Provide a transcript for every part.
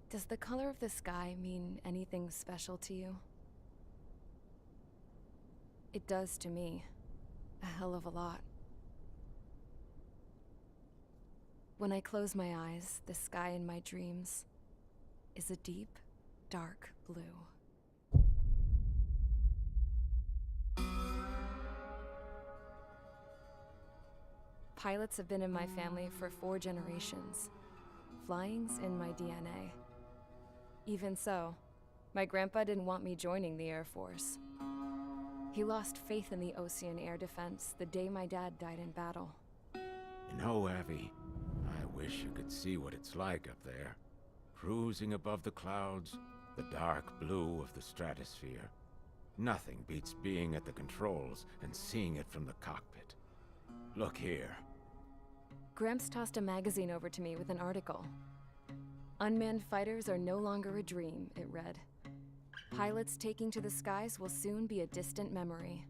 Does the color of the sky mean anything special to you? It does to me. A hell of a lot. When I close my eyes, the sky in my dreams is a deep, dark blue. Pilots have been in my family for 4 generations. Flying's in my DNA. Even so, my grandpa didn't want me joining the Air Force. He lost faith in the Osean air defense the day my dad died in battle. You know, Abby, I wish you could see what it's like up there. Cruising above the clouds, the dark blue of the stratosphere. Nothing beats being at the controls and seeing it from the cockpit. Look here. Gramps tossed a magazine over to me with an article. Unmanned fighters are no longer a dream, it read. Pilots taking to the skies will soon be a distant memory.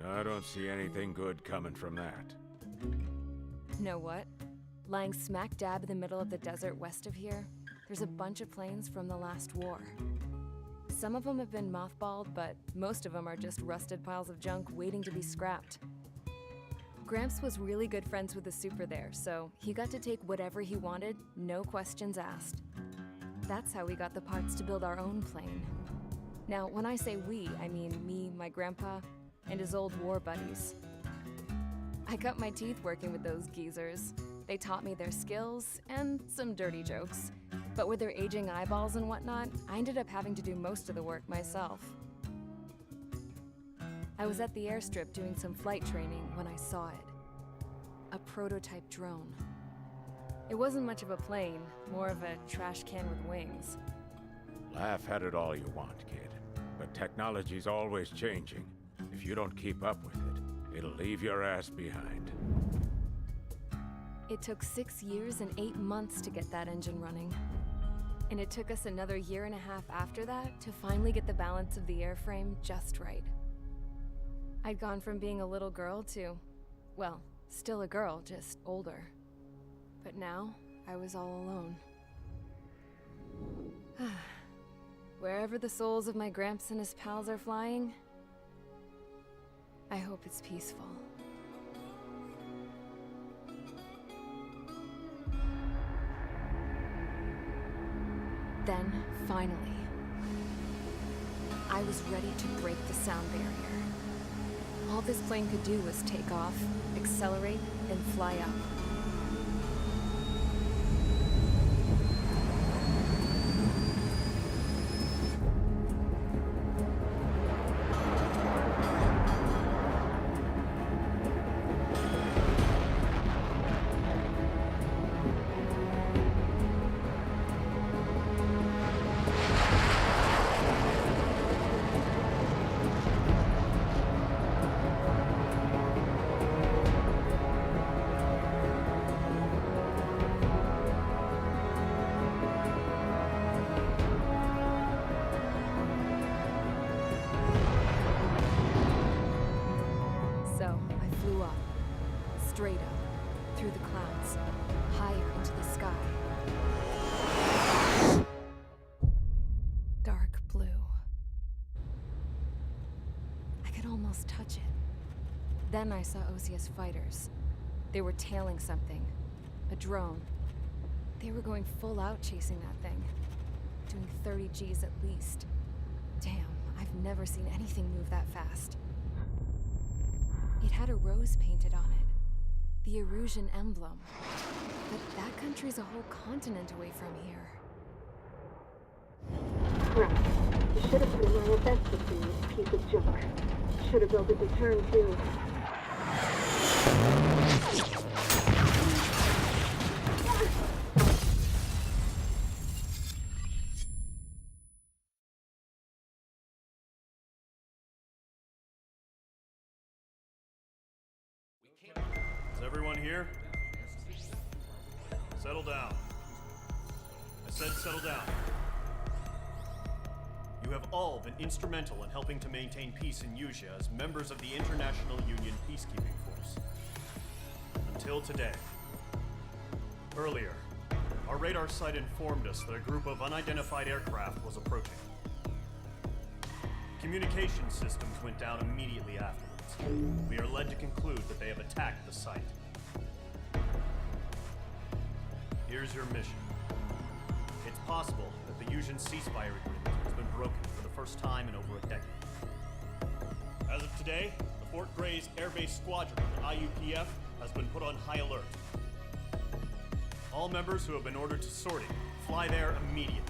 I don't see anything good coming from that. Know what? Lying smack dab in the middle of the desert west of here, there's a bunch of planes from the last war. Some of them have been mothballed, but most of them are just rusted piles of junk waiting to be scrapped. Gramps was really good friends with the super there, so he got to take whatever he wanted, no questions asked. That's how we got the parts to build our own plane. Now, when I say we, I mean me, my grandpa, and his old war buddies. I cut my teeth working with those geezers. They taught me their skills and some dirty jokes. But with their aging eyeballs and whatnot, I ended up having to do most of the work myself. I was at the airstrip doing some flight training when I saw it. A prototype drone. It wasn't much of a plane, more of a trash can with wings. Laugh at it all you want, kid. But technology's always changing. If you don't keep up with it, it'll leave your ass behind. It took 6 years and 8 months to get that engine running. And it took us another 1.5 years after that to finally get the balance of the airframe just right. I'd gone from being a little girl to, well, still a girl, just older. But now, I was all alone. Wherever the souls of my Gramps and his pals are flying, I hope it's peaceful. Then, finally, I was ready to break the sound barrier. All this plane could do was take off, accelerate, and fly up. Straight up, through the clouds, higher into the sky. Dark blue. I could almost touch it. Then I saw Osea's fighters. They were tailing something. A drone. They were going full out chasing that thing. Doing 30 Gs at least. Damn, I've never seen anything move that fast. It had a rose painted on it. The Erusian emblem. But that country's a whole continent away from here. Crap. You should have put in my event with this piece of junk. Should have built a return too. here? Settle down. I said settle down. You have all been instrumental in helping to maintain peace in Yuzha as members of the International Union Peacekeeping Force. Until today. Earlier, our radar site informed us that a group of unidentified aircraft was approaching. Communication systems went down immediately afterwards. We are led to conclude that they have attacked the site. Here's your mission. It's possible that the Yuzhan ceasefire agreement has been broken for the first time in over a decade. As of today, the Fort Grays Air Base Squadron, the IUPF, has been put on high alert. All members who have been ordered to sortie, fly there immediately.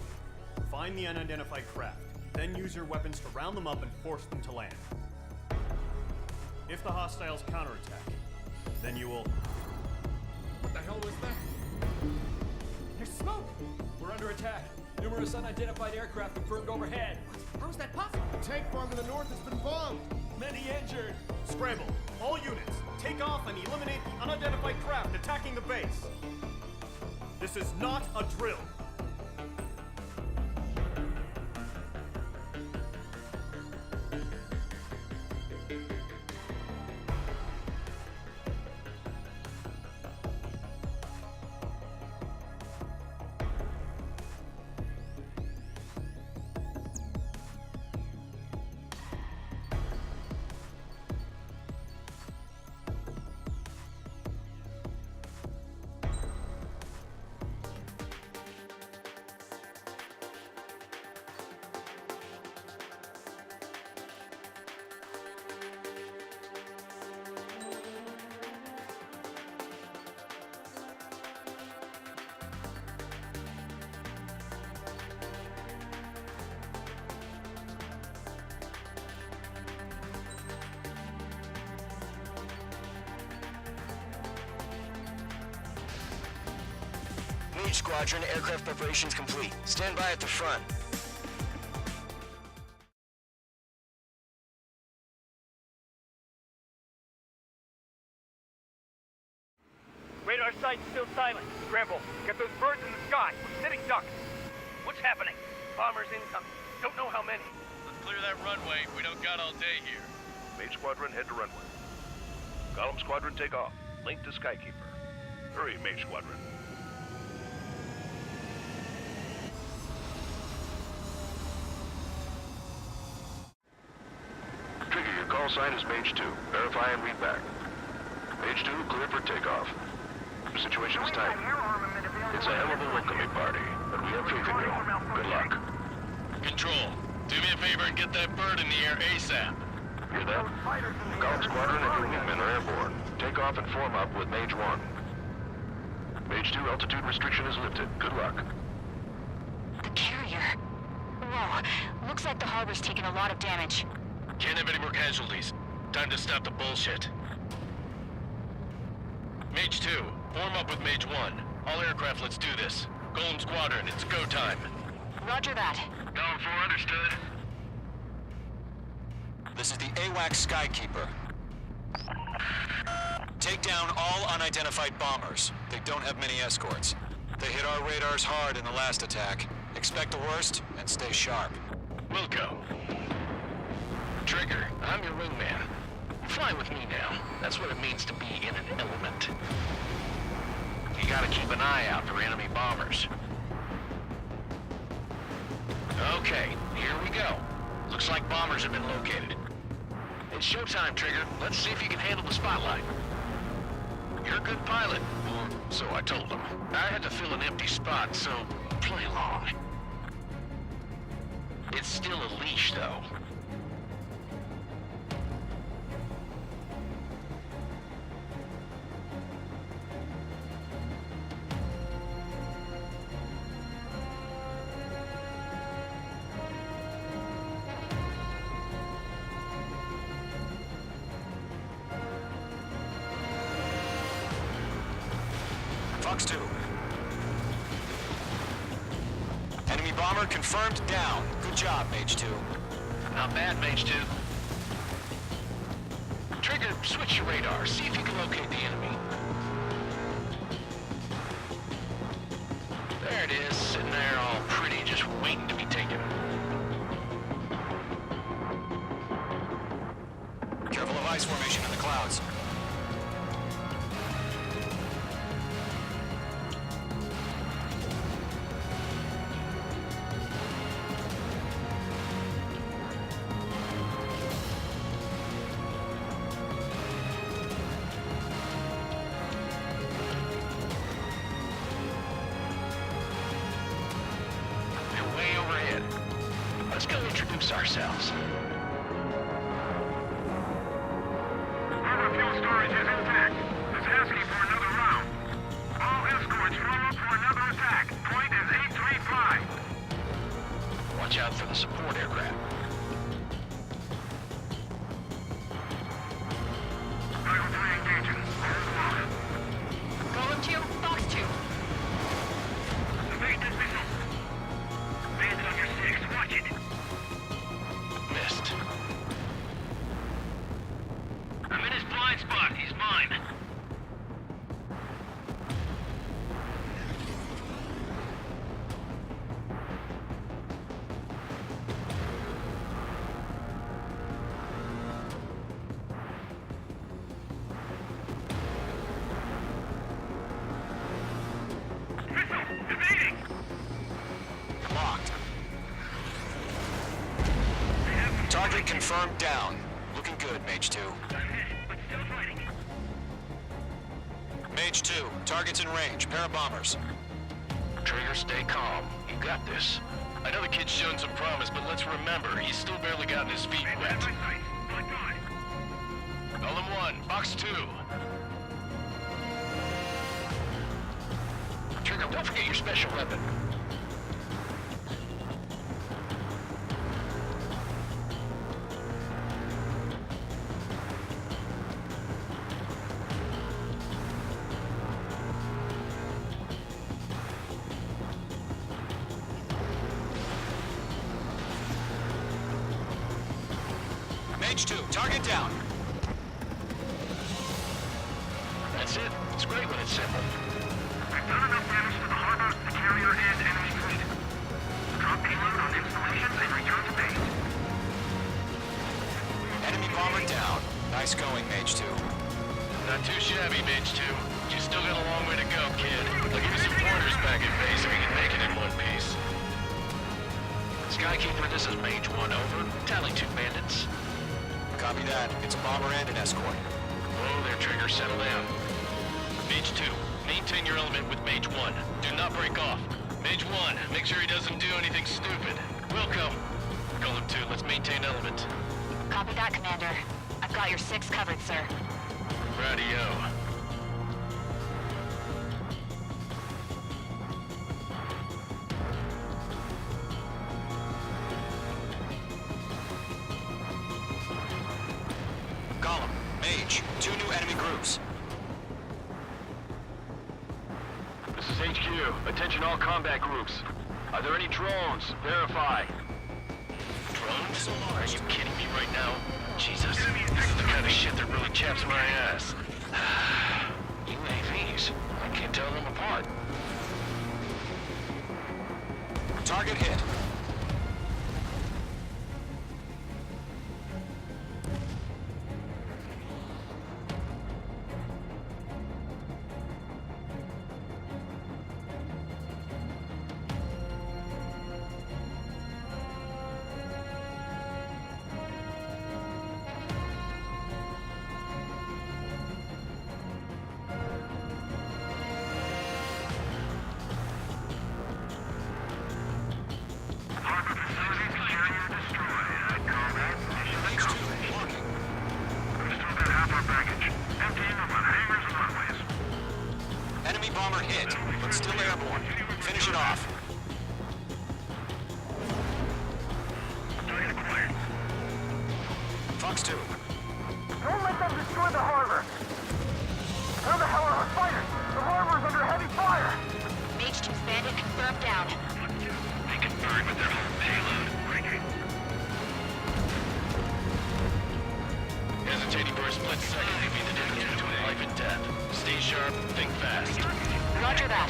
Find the unidentified craft, then use your weapons to round them up and force them to land. If the hostiles counterattack, then you will... What the hell was that? There's smoke! We're under attack. Numerous unidentified aircraft confirmed overhead. How is that possible? The tank farm in the north has been bombed. Many injured. Scramble! All units, take off and eliminate the unidentified craft attacking the base. This is not a drill. Mage Squadron, aircraft preparations complete. Stand by at the front. Radar site's still silent. Scramble. Get those birds in the sky. We're sitting ducks. What's happening? Bombers incoming. Don't know how many. Let's clear that runway. We don't got all day here. Mage Squadron, head to runway. Golem Squadron, take off. Link to Skykeeper. Hurry, Mage Squadron. Trigger, your call sign is Mage 2. Verify and read back. Mage 2, clear for takeoff. The situation is tight. It's a hell of a welcoming party, but we have faith in you. Good luck. Control, do me a favor and get that bird in the air ASAP. Hear that? Golem Squadron and your wingmen are airborne. Take off and form up with Mage 1. Mage 2, altitude restriction is lifted. Good luck. The carrier. Whoa, looks like the harbor's taken a lot of damage. Can't have any more casualties. Time to stop the bullshit. Mage 2, form up with Mage 1. All aircraft, let's do this. Golem Squadron, it's go time. Roger that. Golem 4, understood. This is the AWACS Skykeeper. Take down all unidentified bombers. They don't have many escorts. They hit our radars hard in the last attack. Expect the worst and stay sharp. Wilco. Trigger, I'm your wingman. Fly with me now. That's what it means to be in an element. You gotta keep an eye out for enemy bombers. Okay, here we go. Looks like bombers have been located. It's showtime, Trigger. Let's see if you can handle the spotlight. You're a good pilot, or so I told them. I had to fill an empty spot, so play along. It's still a leash, though. Fox 2. Enemy bomber confirmed down. Good job, Mage 2. Not bad, Mage 2. Trigger, switch your radar. See if you can locate the enemy. it is, sitting there all pretty, just waiting to be taken. Careful of ice formation in the clouds. They're way overhead. Let's go introduce ourselves. Harbor fuel storage is intact. It's asking for another round. All escorts roll up for another attack. Point is 835. Watch out for the support aircraft. Driver 3 engaging. Hold them off. Golem 2, Fox 2. Evade this missile. Bandit on your 6. Watch it. Missed. I'm in his blind spot. He's mine. Missile! Evading! Locked. Target confirmed down. Looking good, Mage 2. I'm hit, but still fighting. Mage 2, target's in range. Pair of bombers. Trigger, stay calm. You got this. I know the kid's shown some promise, but let's remember, he's still barely gotten his feet wet. My sight. Locked on. Golem 1, Fox 2. Trigger, don't forget your special weapon. Mage 2, target down. That's it. It's great when it's simple. We've done enough damage to the harbor, the carrier, and enemy fleet. Drop payload on installations and return to base. Enemy bomber down. Nice going, Mage 2. Not too shabby, Mage 2. You still got a long way to go, kid. I'll give you some pointers back at base if you can make it in one piece. Skykeeper, this is Mage 1, over. Tally 2 bandits. Copy that. It's a bomber and an escort. Oh, there, Trigger, settle down. Mage 2, maintain your element with Mage 1. Do not break off. Mage 1, make sure he doesn't do anything stupid. Wilco. Golem 2, let's maintain element. Copy that, Commander. I've got your 6 covered, sir. Radio. Golem, Mage, 2 new enemy groups. This is HQ. Attention all combat groups. Are there any drones? Verify. Drones? Are you kidding me right now? Jesus, this is the kind of shit that really chaps my ass. UAVs. I can't tell them apart. Target hit. Harbor facilities carrier destroyed. I'd call that mission Mage 2, accomplished. walking. We've still got half our baggage. Emptying them on hangars and runways. Enemy bomber hit, but still airborne. Finish it off. Target acquired. Fox 2. Don't let them destroy the harbor! How the hell are our fighters? The harbor's under heavy fire! Mage 2's bandit confirmed down. They can burn with their whole payload. Breaking. Hesitating for a split second may be the difference between life and death. Stay sharp, think fast. Roger that.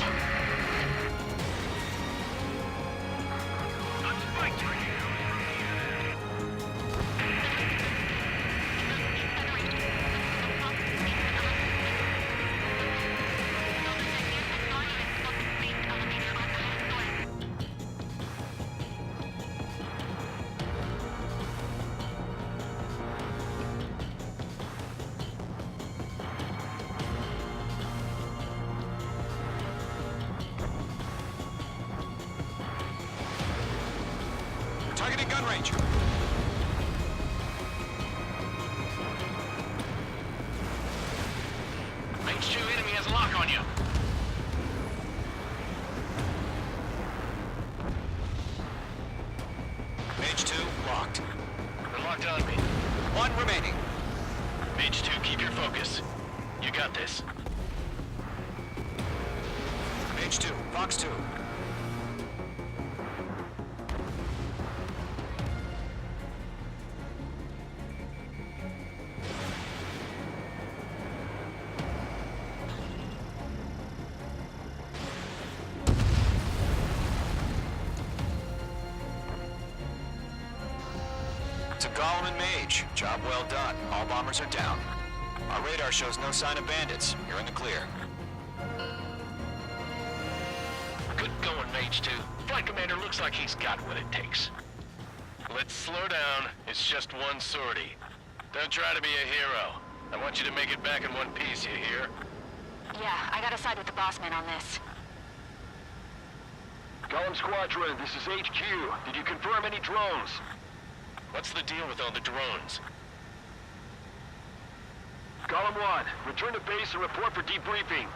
Targeting gun range. H2 enemy has a lock on you. Mage 2 locked. They're locked on me. One remaining. Mage 2, keep your focus. You got this. Mage 2, Fox 2. To Gollum and Mage, job well done. All bombers are down. Our radar shows no sign of bandits. You're in the clear. Good going, Mage 2. Flight commander looks like he's got what it takes. Let's slow down. It's just one sortie. Don't try to be a hero. I want you to make it back in one piece, you hear? Yeah, I gotta side with the boss man on this. Gollum Squadron, this is HQ. Did you confirm any drones? What's the deal with all the drones? Gollum 1, return to base and report for debriefing.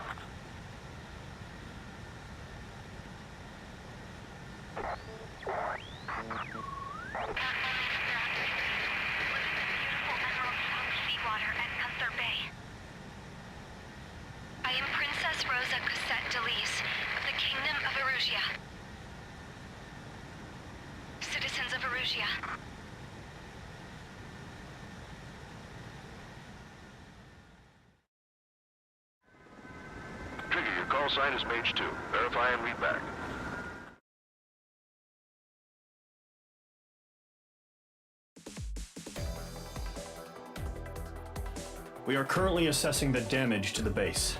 I am Princess Rosa Cosette Delise of the Kingdom of Erusia. Citizens of Erusia. Trigger, your call sign is Mage 2. Verify and read back. We are currently assessing the damage to the base.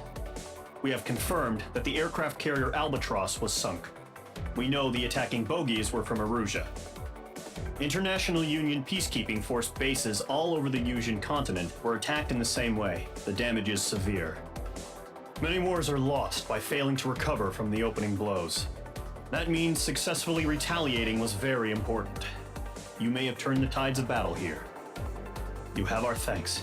We have confirmed that the aircraft carrier Albatross was sunk. We know the attacking bogies were from Erusia. International Union peacekeeping force bases all over the Yusian continent were attacked in the same way. The damage is severe. Many wars are lost by failing to recover from the opening blows. That means successfully retaliating was very important. You may have turned the tides of battle here. You have our thanks.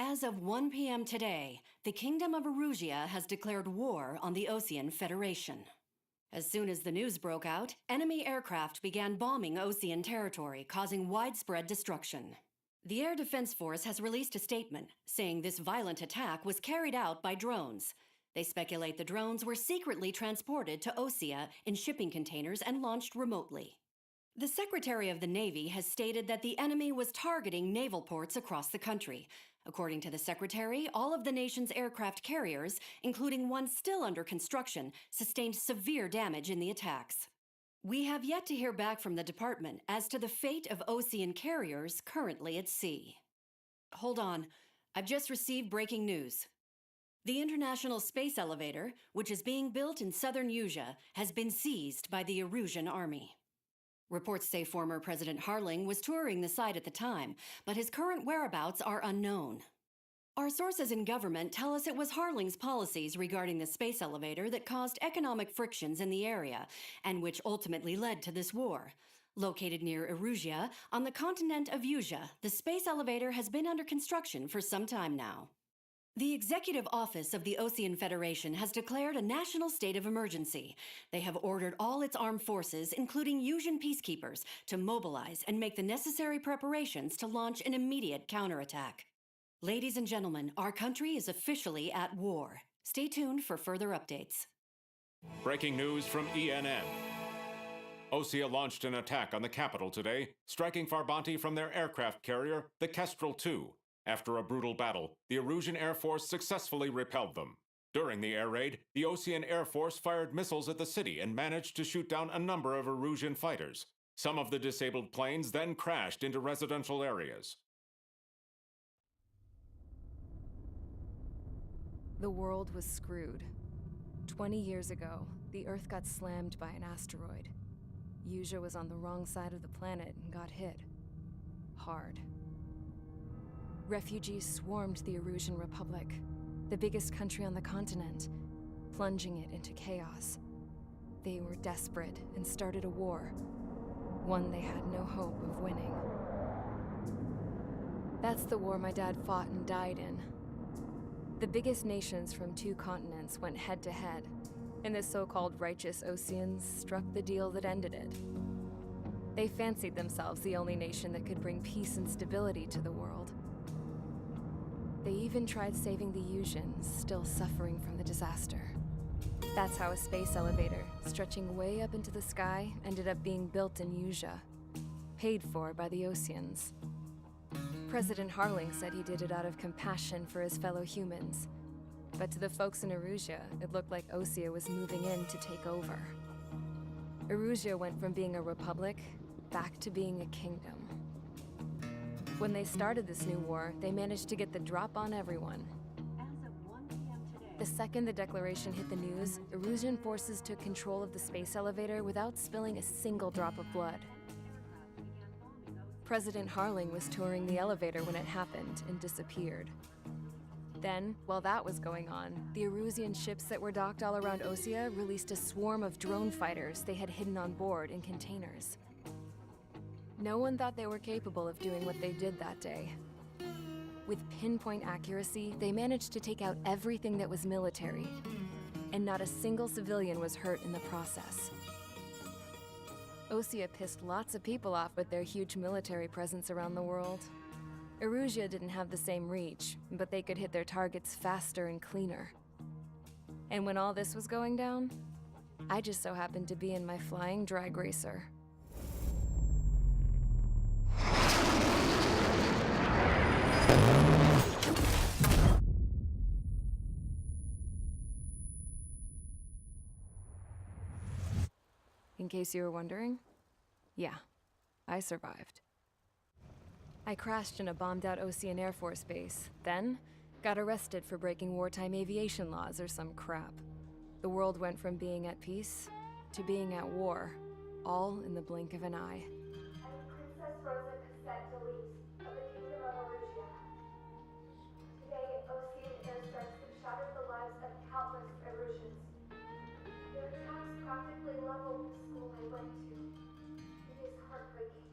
As of 1 p.m. today, the Kingdom of Erusia has declared war on the Osean Federation. As soon as the news broke out, enemy aircraft began bombing Osean territory, causing widespread destruction. The Air Defense Force has released a statement saying this violent attack was carried out by drones. They speculate the drones were secretly transported to Osea in shipping containers and launched remotely. The Secretary of the Navy has stated that the enemy was targeting naval ports across the country. According to the Secretary, all of the nation's aircraft carriers, including one still under construction, sustained severe damage in the attacks. We have yet to hear back from the department as to the fate of Osean carriers currently at sea. Hold on, I've just received breaking news. The International Space Elevator, which is being built in southern Yusia, has been seized by the Erusian army. Reports say former President Harling was touring the site at the time, but his current whereabouts are unknown. Our sources in government tell us it was Harling's policies regarding the space elevator that caused economic frictions in the area, and which ultimately led to this war. Located near Erusia, on the continent of Yusia, the space elevator has been under construction for some time now. The Executive Office of the Osean Federation has declared a national state of emergency. They have ordered all its armed forces, including Yusian peacekeepers, to mobilize and make the necessary preparations to launch an immediate counterattack. Ladies and gentlemen, our country is officially at war. Stay tuned for further updates. Breaking news from ENN. Osea launched an attack on the capital today, striking Farbanti from their aircraft carrier, the Kestrel II. After a brutal battle, the Erusian Air Force successfully repelled them. During the air raid, the Osean Air Force fired missiles at the city and managed to shoot down a number of Erusian fighters. Some of the disabled planes then crashed into residential areas. The world was screwed. 20 years ago, the Earth got slammed by an asteroid. Usea was on the wrong side of the planet and got hit. Hard. Refugees swarmed the Erusian Republic, the biggest country on the continent, plunging it into chaos. They were desperate and started a war, one they had no hope of winning. That's the war my dad fought and died in. The biggest nations from 2 continents went head-to-head, and the so-called righteous Oseans struck the deal that ended it. They fancied themselves the only nation that could bring peace and stability to the world. They even tried saving the Usians, still suffering from the disaster. That's how a space elevator, stretching way up into the sky, ended up being built in Usea, paid for by the Oseans. President Harling said he did it out of compassion for his fellow humans. But to the folks in Erusea, it looked like Osea was moving in to take over. Erusea went from being a republic back to being a kingdom. When they started this new war, they managed to get the drop on everyone. The second the declaration hit the news, Erusian forces took control of the space elevator without spilling a single drop of blood. President Harling was touring the elevator when it happened and disappeared. Then, while that was going on, the Erusian ships that were docked all around Osea released a swarm of drone fighters they had hidden on board in containers. No one thought they were capable of doing what they did that day. With pinpoint accuracy, they managed to take out everything that was military, and not a single civilian was hurt in the process. Osea pissed lots of people off with their huge military presence around the world. Erusea didn't have the same reach, but they could hit their targets faster and cleaner. And when all this was going down, I just so happened to be in my flying drag racer. In case you were wondering, yeah, I survived. I crashed in a bombed-out Osean Air Force base, then got arrested for breaking wartime aviation laws or some crap. The world went from being at peace to being at war, all in the blink of an eye. I'm Princess Rosa Cassette Delise of the Kingdom of Erusea. Today, Osean airstrikes have shattered the lives of countless Erusians. Their attacks practically leveled the school I went to. It is heartbreaking.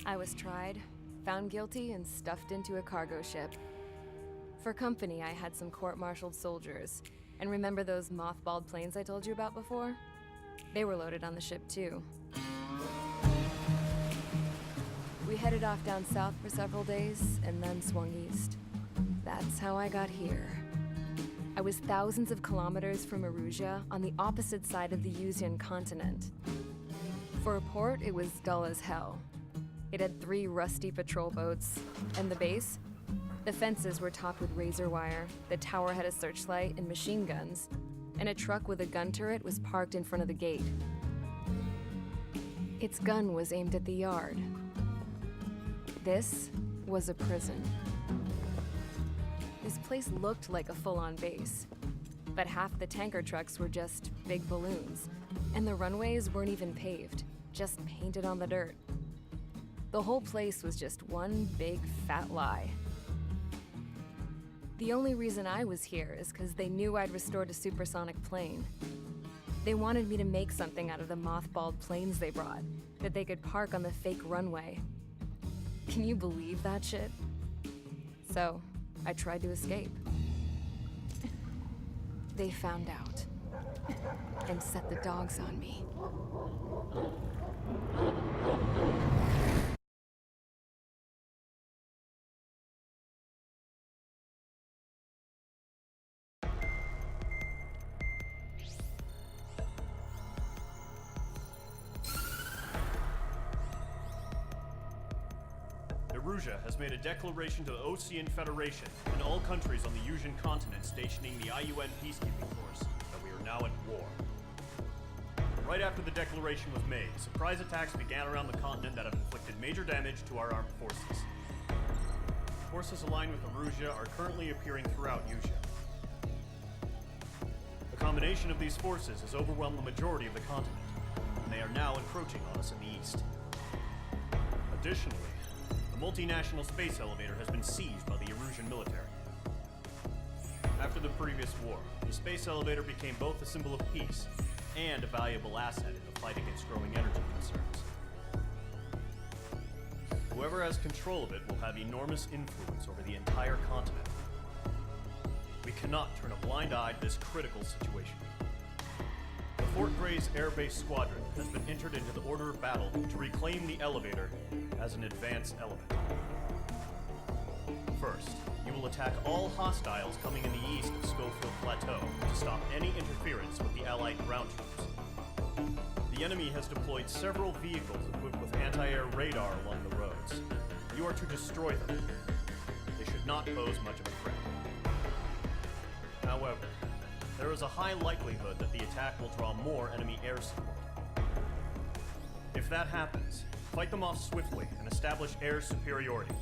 I was tried, found guilty, and stuffed into a cargo ship. For company, I had some court-martialed soldiers. And remember those mothballed planes I told you about before? They were loaded on the ship, too. We headed off down south for several days, and then swung east. That's how I got here. I was thousands of kilometers from Erusea, on the opposite side of the Usian continent. For a port, it was dull as hell. It had 3 rusty patrol boats, and the base? The fences were topped with razor wire, the tower had a searchlight and machine guns, and a truck with a gun turret was parked in front of the gate. Its gun was aimed at the yard. This was a prison. This place looked like a full-on base, but half the tanker trucks were just big balloons, and the runways weren't even paved, just painted on the dirt. The whole place was just one big fat lie. The only reason I was here is because they knew I'd restored a supersonic plane. They wanted me to make something out of the mothballed planes they brought, that they could park on the fake runway. Can you believe that shit? So, I tried to escape. They found out, and set the dogs on me. Erusea has made a declaration to the Osean Federation and all countries on the Usian continent stationing the IUN peacekeeping force that we are now at war. The Right after the declaration was made, surprise attacks began around the continent that have inflicted major damage to our armed forces. Forces aligned with Erusea are currently appearing throughout Usea. The combination of these forces has overwhelmed the majority of the continent, and they are now encroaching on us in the east. Additionally, the multinational space elevator has been seized by the Erusian military. After the previous war, the space elevator became both a symbol of peace and a valuable asset in the fight against growing energy concerns. Whoever has control of it will have enormous influence over the entire continent. We cannot turn a blind eye to this critical situation. The Fort Gray's Air Base Squadron has been entered into the order of battle to reclaim the elevator as an advance element. First, you will attack all hostiles coming in the east of Schofield Plateau to stop any interference with the Allied ground troops. The enemy has deployed several vehicles equipped with anti-air radar along the roads. You are to destroy them. They should not pose much of a threat. However, there is a high likelihood that the attack will draw more enemy air support. If that happens, fight them off swiftly and establish air superiority.